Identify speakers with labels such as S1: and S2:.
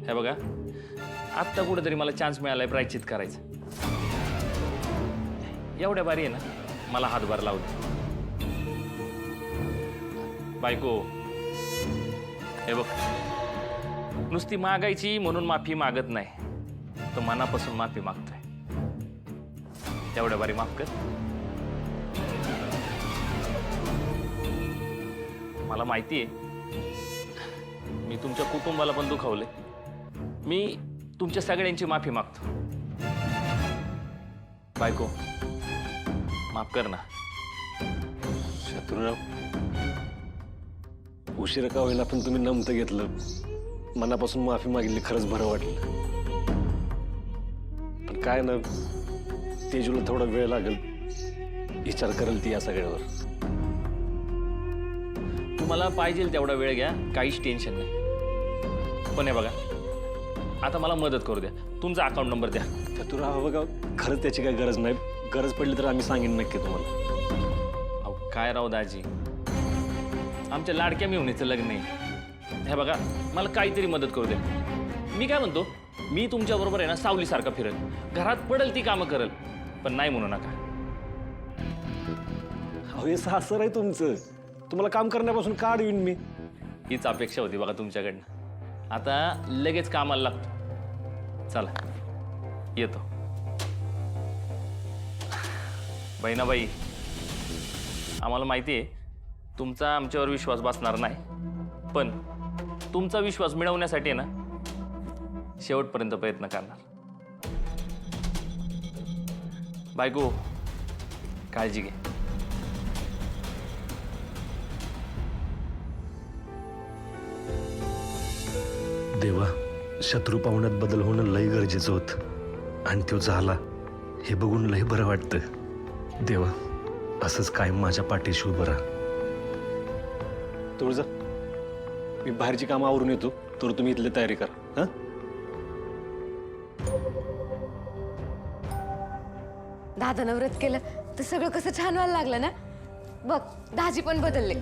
S1: हे बघा, आत्ता कुठेतरी मला चान्स मिळालाय प्रायश्चित करायचं. एवढ्या बारी आहे ना, मला हातभार लावू दे. बायको, हे बघ, नुसती मागायची म्हणून माफी मागत नाही, तर मनापासून माफी मागतोय. तेवढ्या बारी माफ कर. मला माहिती आहे मी तुमच्या कुटुंबाला पण दुखावले. मी तुमच्या सगळ्यांची माफी मागतो. बायको, माफ कर ना.
S2: शत्रुराव, उशिरा का होईना पण तुम्ही नमतं घेतलं, मनापासून माफी मागितली, खरंच बरं वाटलं. पण काय ना, तेजूला थोडा वेळ लागेल, विचार करेल ती या सगळ्यावर.
S1: तुम्हाला पाहिजे तेवढा वेळ घ्या, काहीच टेन्शन नाही. पण हे बघा, आता मला मदत करू द्या. तुमचा अकाउंट नंबर द्या.
S2: शत्रुराव बघा, खरंच त्याची काही गरज नाही. गरज पडली तर आम्ही सांगेन नक्की तुम्हाला.
S1: अहो काय राव दाजी, आमच्या लाडक्या मेहुणीचं लग्न आहे. हे बघा, मला काहीतरी मदत करू द्या. मी काय म्हणतो, मी तुमच्याबरोबर आहे ना सावलीसारखा फिरेल, घरात पडेल ती कामं करेल, पण नाही म्हणू नका.
S2: अहो हे सासर आहे तुमचं, तुम्हाला काम करण्यापासून का अडवीन मी?
S1: हीच अपेक्षा होती बघा तुमच्याकडनं. आता लगेच कामाला लागतो. चला येतो. बहिणाबाई, आम्हाला माहिती आहे तुमचा आमच्यावर विश्वास बसणार नाही, पण तुमचा विश्वास मिळवण्यासाठी आहे ना शेवटपर्यंत प्रयत्न करणार. बायको, काळजी घे.
S2: देवा, शत्रू पाहुण्यात बदल होणं लय गरजेचं होतं, आणि तो झाला हे बघून लय बरं वाटतं. देवा, असंच कायम माझ्या पाठीशी उभं राहा. तुळजा, मी बाहेरची कामं आवरून येतो, तर तुम्ही इथली तयारी करा.
S3: दादानं व्रत केलं तर सगळं कसं छान व्हायला लागलं ना. बघ, दाजी पण बदलले.